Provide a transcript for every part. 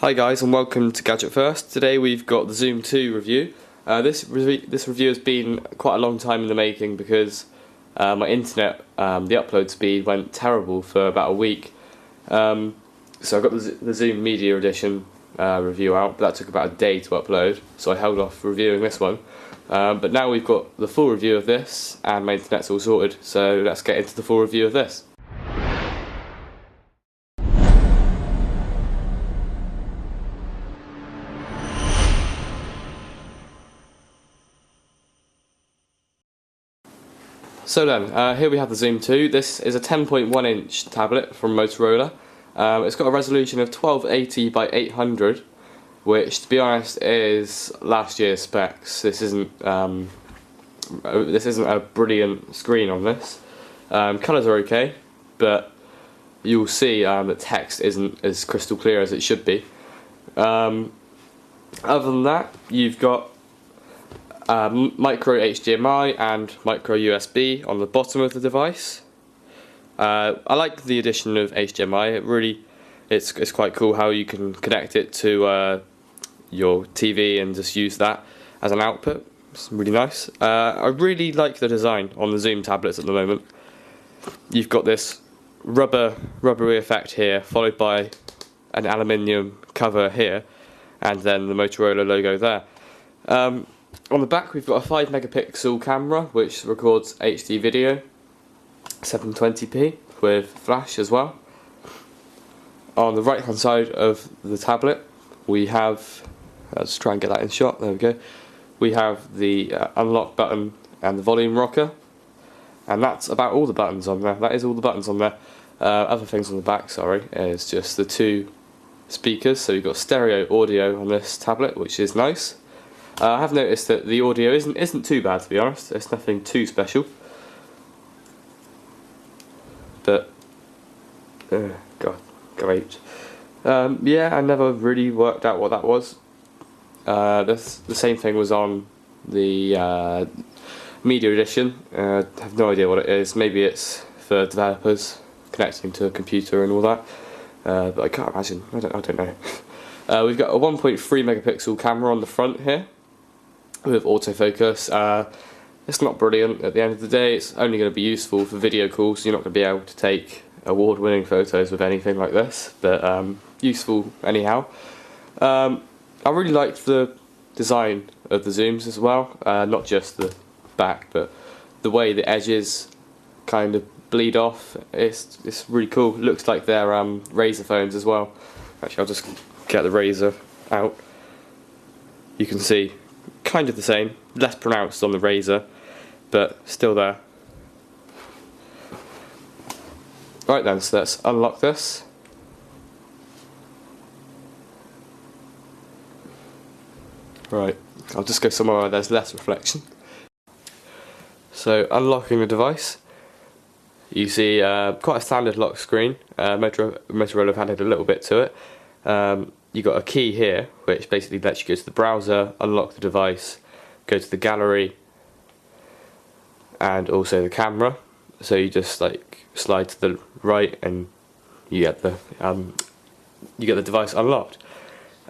Hi guys and welcome to Gadget First. Today we've got the Xoom 2 review. This review has been quite a long time in the making because my internet, the upload speed went terrible for about a week. So I got the Xoom Media Edition review out, but that took about a day to upload, so I held off reviewing this one. But now we've got the full review of this and my internet's all sorted, so let's get into the full review of this. So then, here we have the Xoom 2. This is a 10.1 inch tablet from Motorola. It's got a resolution of 1280 by 800, which, to be honest, is last year's specs. This isn't a brilliant screen on this. Colours are okay, but you'll see that text isn't as crystal clear as it should be. Other than that, you've got micro HDMI and micro USB on the bottom of the device. I like the addition of HDMI. It's quite cool how you can connect it to your TV and just use that as an output. It's really nice. I really like the design on the Xoom tablets at the moment. You've got this rubbery effect here, followed by an aluminium cover here, and then the Motorola logo there. On the back we've got a 5 megapixel camera which records HD video, 720p with flash as well. On the right hand side of the tablet we have, let's try and get that in shot, there we go, we have the unlock button and the volume rocker, and that's about all the buttons on there. That is all the buttons on there. Other things on the back, sorry, is just the two speakers, so you've got stereo audio on this tablet, which is nice. I have noticed that the audio isn't too bad, to be honest. It's nothing too special. But God, great. Yeah, I never really worked out what that was. The same thing was on the Media Edition. I have no idea what it is. Maybe it's for developers connecting to a computer and all that. But I can't imagine. I don't know. We've got a 1.3 megapixel camera on the front here, with autofocus. It's not brilliant at the end of the day. It's only going to be useful for video calls. You're not going to be able to take award-winning photos with anything like this, but useful anyhow. I really liked the design of the Xooms as well, not just the back, but the way the edges kind of bleed off. It's really cool. It looks like they're Razer phones as well. Actually, I'll just get the Razer out. You can see kind of the same, less pronounced on the Razer, but still there. Right then, so let's unlock this. Right, I'll just go somewhere where there's less reflection. So, unlocking the device, you see quite a standard lock screen. Motorola have added a little bit to it. You've got a key here which basically lets you go to the browser, unlock the device, go to the gallery and also the camera. So you just like slide to the right and you get the device unlocked.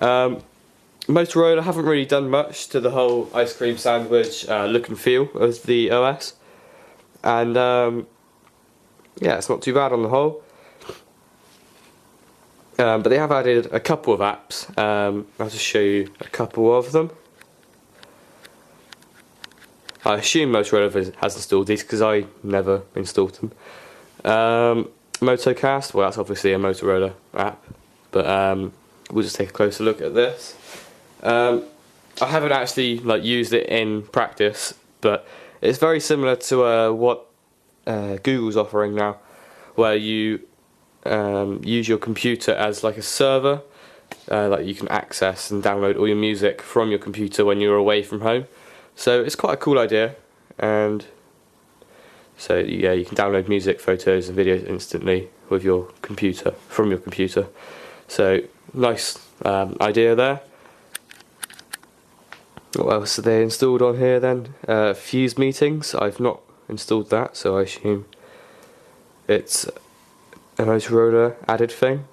Motorola haven't really done much to the whole ice cream sandwich look and feel of the OS, and yeah, it's not too bad on the whole. But they have added a couple of apps. I'll just show you a couple of them. I assume Motorola has installed these because I never installed them. Motocast, well that's obviously a Motorola app, but we'll just take a closer look at this. I haven't actually used it in practice, but it's very similar to what Google's offering now, where you use your computer as like a server, like you can access and download all your music from your computer when you're away from home. So it's quite a cool idea, and so yeah, you can download music, photos and videos instantly with your computer, from your computer. So nice idea there. What else are they installed on here then? Fuse meetings, I've not installed that, so I assume it's a Motorola added thing.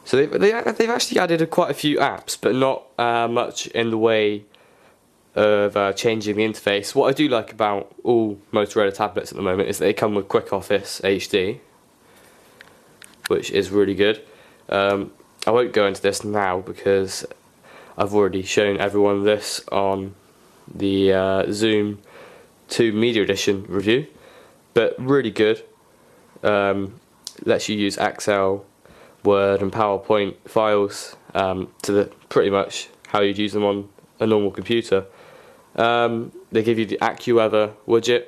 So they've actually added quite a few apps, but not much in the way of changing the interface. What I do like about all Motorola tablets at the moment is that they come with Quick Office HD, which is really good. I won't go into this now because I've already shown everyone this on the Xoom 2 Media Edition review, but really good. Lets you use Excel, Word and PowerPoint files to pretty much how you'd use them on a normal computer. They give you the AccuWeather widget,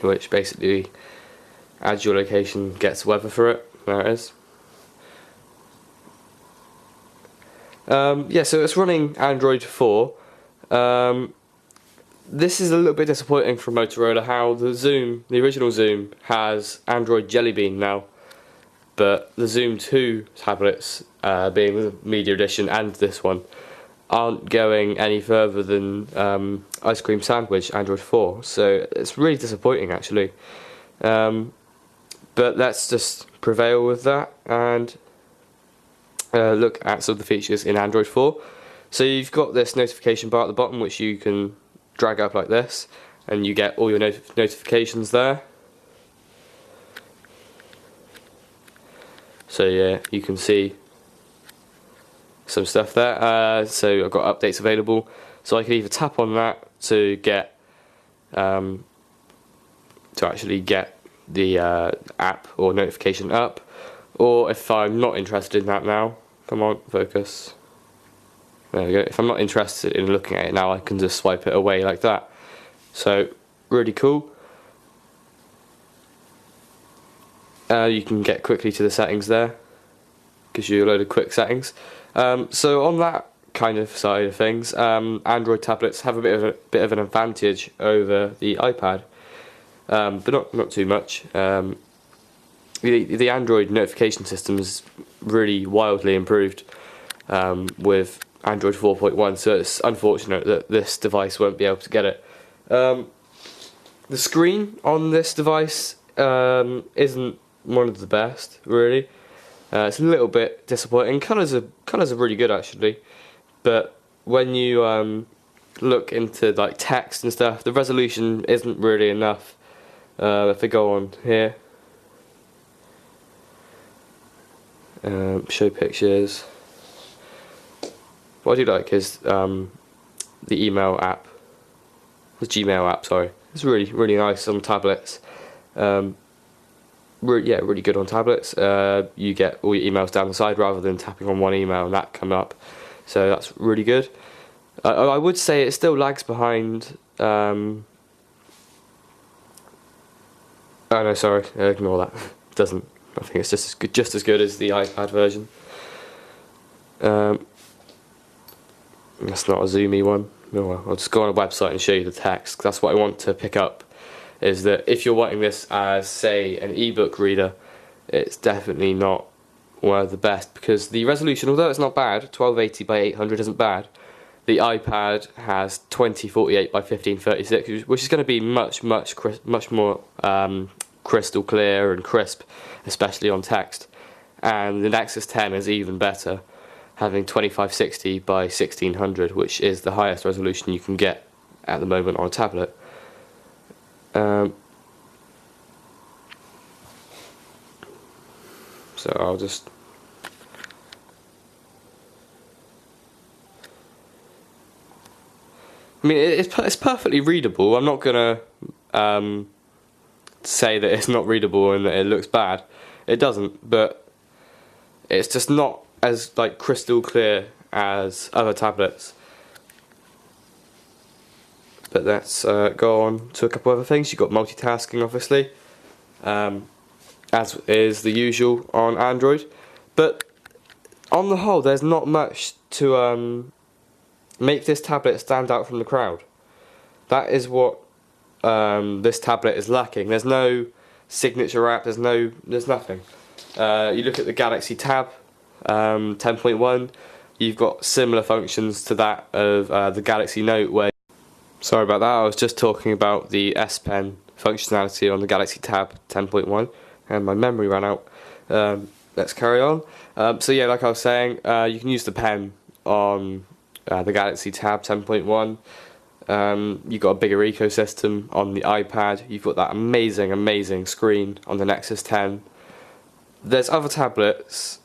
which basically adds your location, gets weather for it. There it is. Yeah, so it's running Android 4. This is a little bit disappointing for Motorola, how the Xoom, the original Xoom, has Android Jelly Bean now, but the Xoom 2 tablets, being the Media Edition and this one, aren't going any further than Ice Cream Sandwich Android 4, so it's really disappointing actually. But let's just prevail with that and look at some of the features in Android 4. So you've got this notification bar at the bottom which you can drag up like this and you get all your notifications there. So yeah, you can see some stuff there. So I've got updates available, so I can either tap on that to get actually get the app or notification up, or if I'm not interested in that now, come on, focus. There we go. If I'm not interested in looking at it now, I can just swipe it away like that. So really cool. You can get quickly to the settings there. Gives you a load of quick settings. So on that kind of side of things, Android tablets have a bit of an advantage over the iPad, but not too much. The Android notification system is really wildly improved with Android 4.1, so it's unfortunate that this device won't be able to get it. The screen on this device isn't one of the best, really. It's a little bit disappointing. Colours are really good actually, but when you look into like text and stuff, the resolution isn't really enough. If I go on here, show pictures. What I do like is the email app, the Gmail app. Sorry, it's really nice on tablets. Really good on tablets. You get all your emails down the side rather than tapping on one email and that come up. So that's really good. I would say it still lags behind. Oh no, sorry, ignore that. It doesn't. I think it's just as good as the iPad version. That's not a zoomy one. Oh well, I'll just go on a website and show you the text. That's what I want to pick up. Is that if you're wanting this as, say, an ebook reader, it's definitely not one of the best, because the resolution, although it's not bad, 1280 by 800 isn't bad. The iPad has 2048 by 1536, which is going to be much more crystal clear and crisp, especially on text. And the Nexus 10 is even better, having 2560 by 1600, which is the highest resolution you can get at the moment on a tablet. So I'll just it's perfectly readable. I'm not gonna say that it's not readable and that it looks bad. It doesn't, but it's just not as like crystal clear as other tablets. But let's go on to a couple other things. You've got multitasking, obviously, as is the usual on Android. But on the whole, there's not much to make this tablet stand out from the crowd. That is what this tablet is lacking. There's no signature app. There's nothing. You look at the Galaxy Tab 10.1. You've got similar functions to that of the Galaxy Note, where Sorry about that, I was just talking about the S Pen functionality on the Galaxy Tab 10.1 and my memory ran out. Let's carry on. So yeah, like I was saying, you can use the pen on the Galaxy Tab 10.1. You've got a bigger ecosystem on the iPad. You've got that amazing screen on the Nexus 10. There's other tablets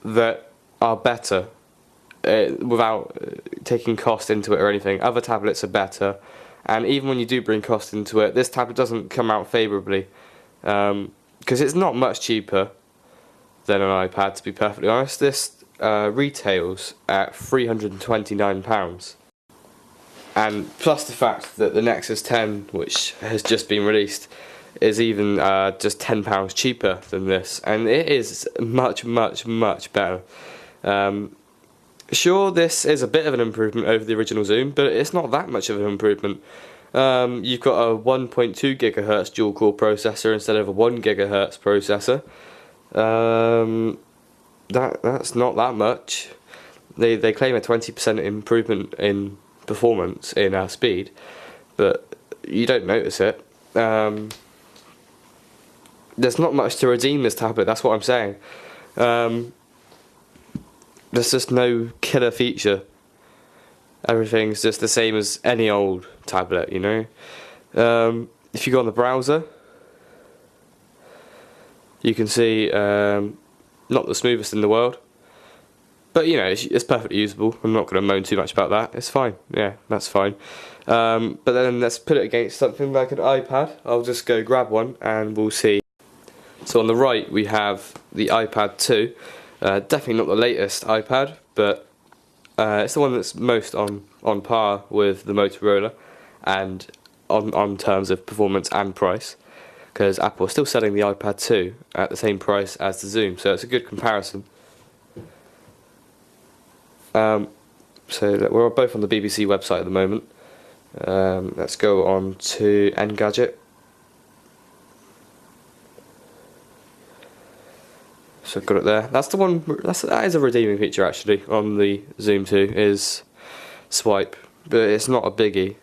that are better without taking cost into it or anything. Other tablets are better, and even when you do bring cost into it, this tablet doesn't come out favourably because it's not much cheaper than an iPad, to be perfectly honest. This retails at £329. And plus the fact that the Nexus 10, which has just been released, is even just £10 cheaper than this, and it is much better. Sure, this is a bit of an improvement over the original Xoom, but it's not that much of an improvement. You've got a 1.2 GHz dual-core processor instead of a 1 GHz processor. That's not that much. They claim a 20% improvement in performance in speed, but you don't notice it. There's not much to redeem this tablet, that's what I'm saying. There's just no killer feature. Everything's just the same as any old tablet, you know. If you go on the browser, you can see not the smoothest in the world, but you know, it's perfectly usable. I'm not going to moan too much about that. It's fine. Yeah, that's fine. But then let's put it against something like an iPad. I'll just go grab one and we'll see. So on the right we have the iPad 2. Definitely not the latest iPad, but it's the one that's most on par with the Motorola and on terms of performance and price, because Apple is still selling the iPad 2 at the same price as the Xoom, so it's a good comparison. So we're both on the BBC website at the moment. Let's go on to Engadget. So I've got it there. That's the one. That is a redeeming feature actually on the Xoom 2, is swipe, but it's not a biggie.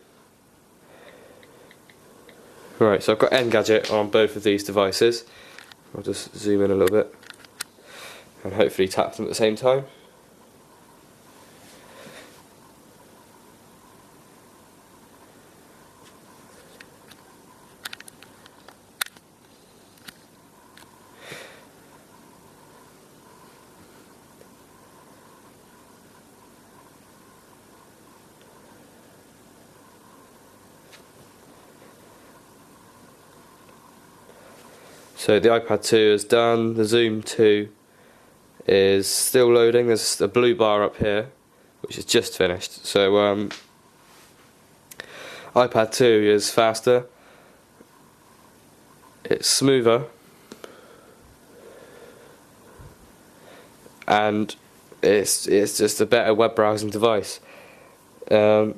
Right, so I've got Engadget on both of these devices. I'll just zoom in a little bit and hopefully tap them at the same time. So the iPad 2 is done, the Xoom 2 is still loading. There's a blue bar up here which is just finished. So iPad 2 is faster, it's smoother, and it's just a better web browsing device. Like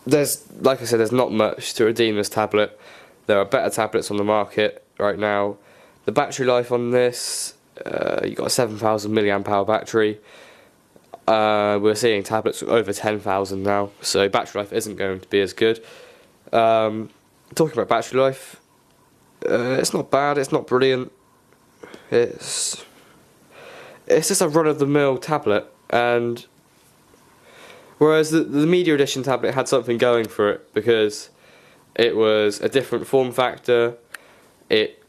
I said, there's not much to redeem this tablet. There are better tablets on the market right now. The battery life on this, you've got a 7,000 mAh battery. We're seeing tablets over 10,000 now, so battery life isn't going to be as good. Talking about battery life, it's not bad, it's not brilliant. It's just a run-of-the-mill tablet, and whereas the Media Edition tablet had something going for it because it was a different form factor, it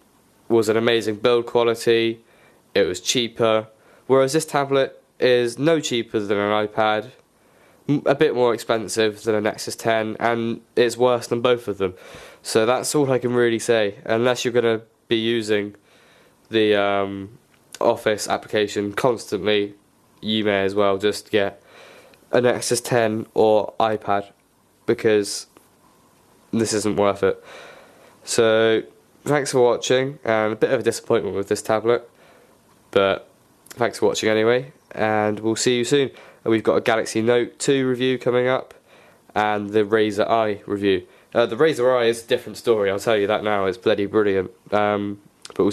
was an amazing build quality, it was cheaper, whereas this tablet is no cheaper than an iPad, a bit more expensive than a Nexus 10, and it's worse than both of them. So that's all I can really say. Unless you're going to be using the Office application constantly, you may as well just get a Nexus 10 or iPad, because this isn't worth it. So thanks for watching, and a bit of a disappointment with this tablet, but thanks for watching anyway, and we'll see you soon. And we've got a Galaxy Note 2 review coming up, and the Razer Eye review. The Razer Eye is a different story, I'll tell you that now, it's bloody brilliant. But we'll